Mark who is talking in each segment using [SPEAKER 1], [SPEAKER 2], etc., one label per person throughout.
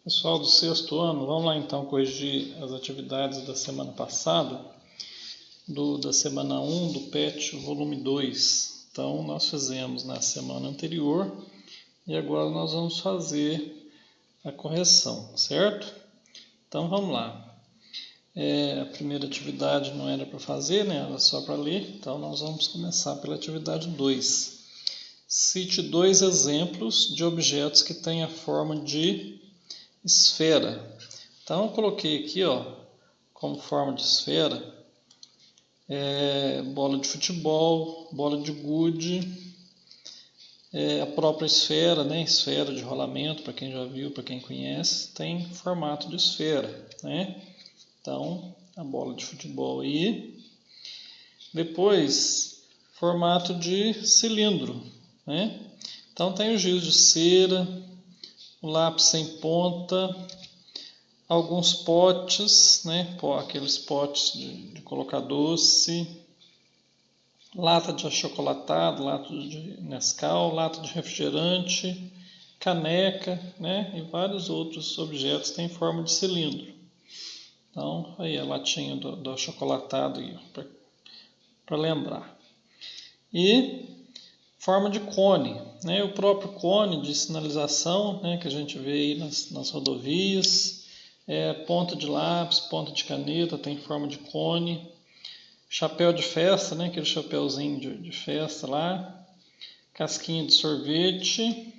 [SPEAKER 1] Pessoal do sexto ano, vamos lá então corrigir as atividades da semana passada, da semana 1 do PET volume 2. Então, nós fizemos na semana anterior e agora nós vamos fazer a correção, certo? Então, vamos lá. A primeira atividade não era para fazer, né? Era só para ler, então nós vamos começar pela atividade 2. Cite dois exemplos de objetos que têm a forma de esfera. Então eu coloquei aqui, como forma de esfera, bola de futebol, bola de gude, a própria esfera, né? Esfera de rolamento, para quem já viu, para quem conhece, tem formato de esfera, né? Então a bola de futebol aí. Depois, formato de cilindro, né? Então tem o giz de cera, o lápis sem ponta, alguns potes, né? Aqueles potes de colocar doce, lata de achocolatado, lata de Nescau, lata de refrigerante, caneca, né? E vários outros objetos têm forma de cilindro. Então, aí a latinha do achocolatado para lembrar. E forma de cone, né? O próprio cone de sinalização, né? Que a gente vê aí nas rodovias. Ponta de lápis, ponta de caneta, tem forma de cone. Chapéu de festa, né? Aquele chapéuzinho de festa lá. Casquinha de sorvete,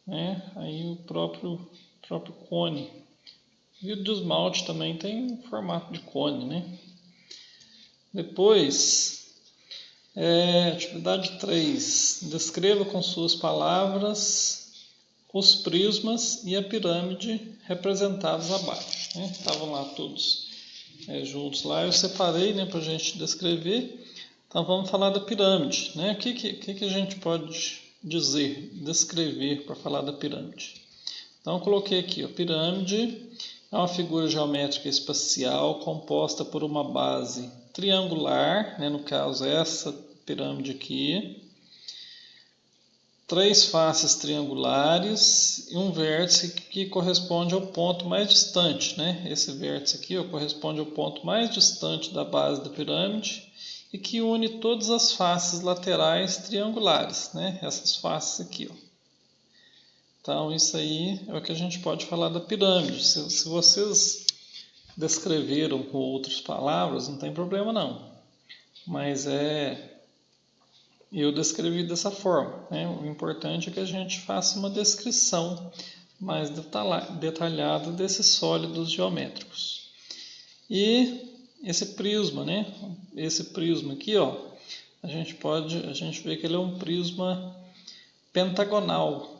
[SPEAKER 1] né? Aí o próprio cone. Vidro de esmalte também tem formato de cone, né? Depois, atividade 3. Descreva com suas palavras os prismas e a pirâmide representados abaixo, né? Estavam lá todos juntos lá. Eu separei, né, para a gente descrever. Então vamos falar da pirâmide, né? O que a gente pode descrever para falar da pirâmide? Então eu coloquei aqui, a pirâmide é uma figura geométrica espacial composta por uma base triangular, né, no caso essa pirâmide aqui, 3 faces triangulares e um vértice que corresponde ao ponto mais distante, né? Esse vértice aqui corresponde ao ponto mais distante da base da pirâmide e que une todas as faces laterais triangulares, né? Essas faces aqui, Então isso aí é o que a gente pode falar da pirâmide. Se vocês descreveram com outras palavras, não tem problema não. Mas eu descrevi dessa forma, né? O importante é que a gente faça uma descrição mais detalhada desses sólidos geométricos. E esse prisma, né? Esse prisma aqui, a gente vê que ele é um prisma pentagonal.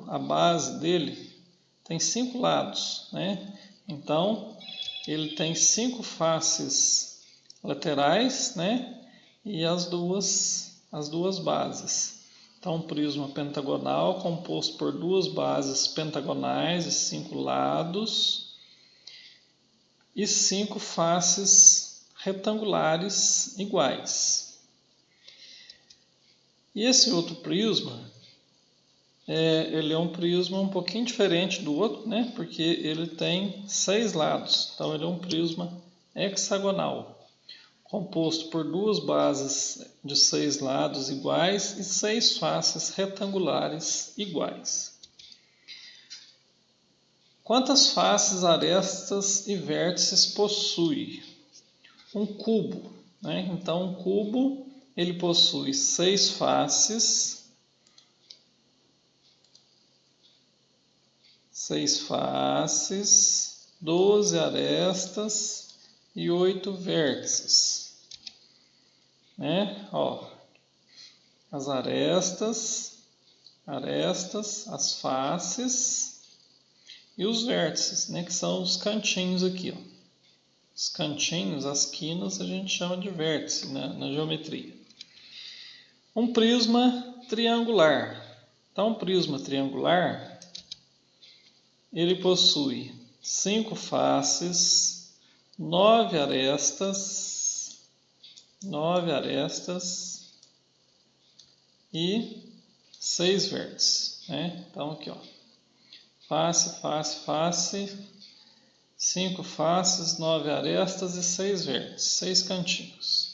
[SPEAKER 1] A base dele tem 5 lados, né? Então, ele tem 5 faces laterais, né? E as duas bases. Então, um prisma pentagonal composto por 2 bases pentagonais e 5 lados e 5 faces retangulares iguais. E esse outro prisma, ele é um prisma um pouquinho diferente do outro, né? Porque ele tem 6 lados. Então, ele é um prisma hexagonal, composto por 2 bases de 6 lados iguais e 6 faces retangulares iguais. Quantas faces, arestas e vértices possui? Um cubo, né? Então, um cubo ele possui 6 faces, 12 arestas e 8 vértices, né? As arestas, as faces e os vértices, né? Que são os cantinhos aqui, Os cantinhos, as quinas, a gente chama de vértice na geometria. Um prisma triangular. Então, um prisma triangular ele possui 5 faces, 9 arestas e 6 vértices, né? Então aqui, face, face, face, 5 faces, 9 arestas e 6 vértices, 6 cantinhos.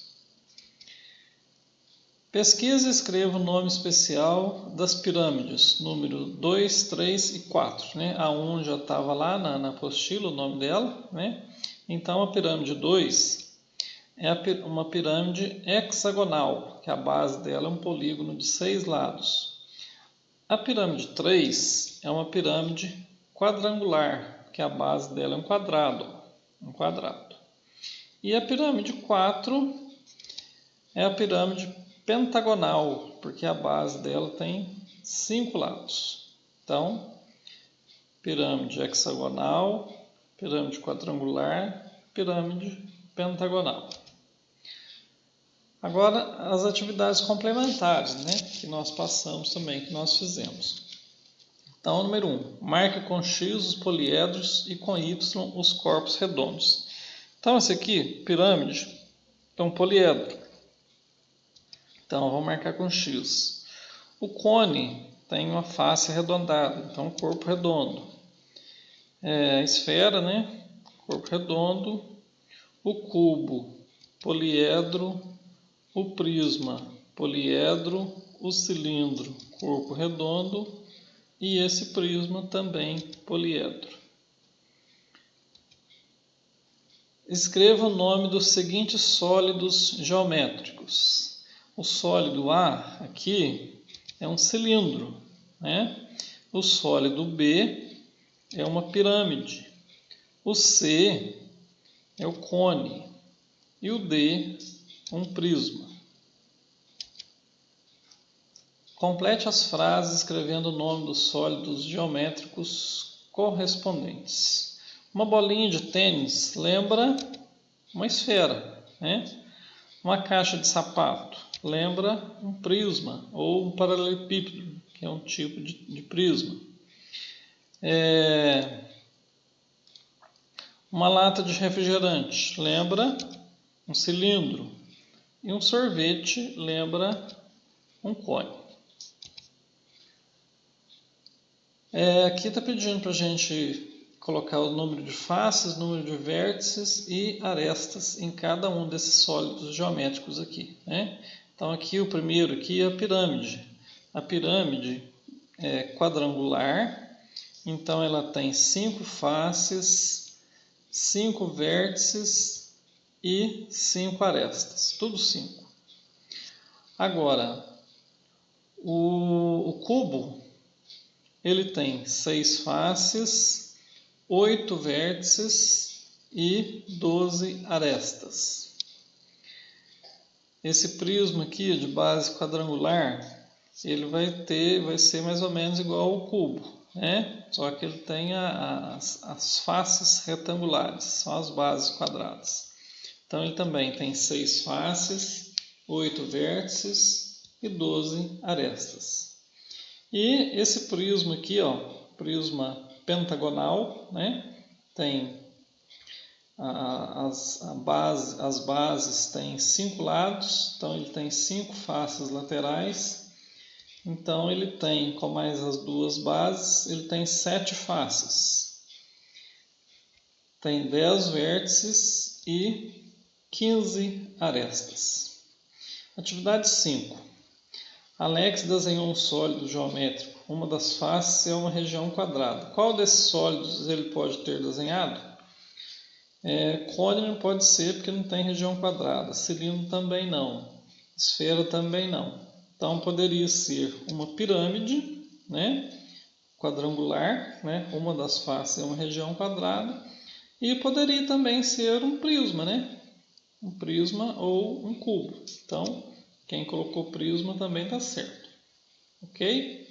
[SPEAKER 1] Pesquisa e escreva o nome especial das pirâmides, número 2, 3 e 4. Né? A 1 já estava lá na apostila, o nome dela. Né? Então, a pirâmide 2 é uma pirâmide hexagonal, que a base dela é um polígono de 6 lados. A pirâmide 3 é uma pirâmide quadrangular, que a base dela é um quadrado. E a pirâmide 4 é a pirâmide pentagonal, porque a base dela tem 5 lados. Então, pirâmide hexagonal, pirâmide quadrangular, pirâmide pentagonal. Agora, as atividades complementares, né, que nós passamos também, que nós fizemos. Então, número 1, marque com X os poliedros e com Y os corpos redondos. Então, esse aqui, pirâmide, é um poliedro. Então, vamos marcar com X. O cone tem uma face arredondada, então corpo redondo. Esfera, né? Corpo redondo. O cubo, poliedro. O prisma, poliedro. O cilindro, corpo redondo. E esse prisma também, poliedro. Escreva o nome dos seguintes sólidos geométricos. O sólido A aqui é um cilindro, né? O sólido B é uma pirâmide. O C é o cone. E o D, um prisma. Complete as frases escrevendo o nome dos sólidos geométricos correspondentes. Uma bolinha de tênis lembra uma esfera, né? Uma caixa de sapato lembra um prisma ou um paralelepípedo, que é um tipo de prisma. Uma lata de refrigerante lembra um cilindro. E um sorvete lembra um cone. Aqui está pedindo para a gente colocar o número de faces, número de vértices e arestas em cada um desses sólidos geométricos aqui, né? Então aqui o primeiro aqui é a pirâmide. A pirâmide é quadrangular, então ela tem 5 faces, 5 vértices e 5 arestas, tudo 5. Agora, o cubo, ele tem 6 faces, 8 vértices e 12 arestas. Esse prisma aqui de base quadrangular, ele vai ser mais ou menos igual ao cubo, né? Só que ele tem as faces retangulares, são as bases quadradas. Então ele também tem 6 faces, 8 vértices e 12 arestas. E esse prisma aqui, ó, prisma pentagonal, né? Tem as bases têm 5 lados, então ele tem 5 faces laterais. Então ele tem, com mais as 2 bases, ele tem 7 faces. Tem 10 vértices e 15 arestas. Atividade 5. Alex desenhou um sólido geométrico. Uma das faces é uma região quadrada. Qual desses sólidos ele pode ter desenhado? Cone não pode ser porque não tem região quadrada. Cilindro também não. Esfera também não. Então poderia ser uma pirâmide, né? Quadrangular, né? Uma das faces é uma região quadrada. E poderia também ser um prisma, né? Um prisma ou um cubo. Então, quem colocou prisma também está certo. Ok?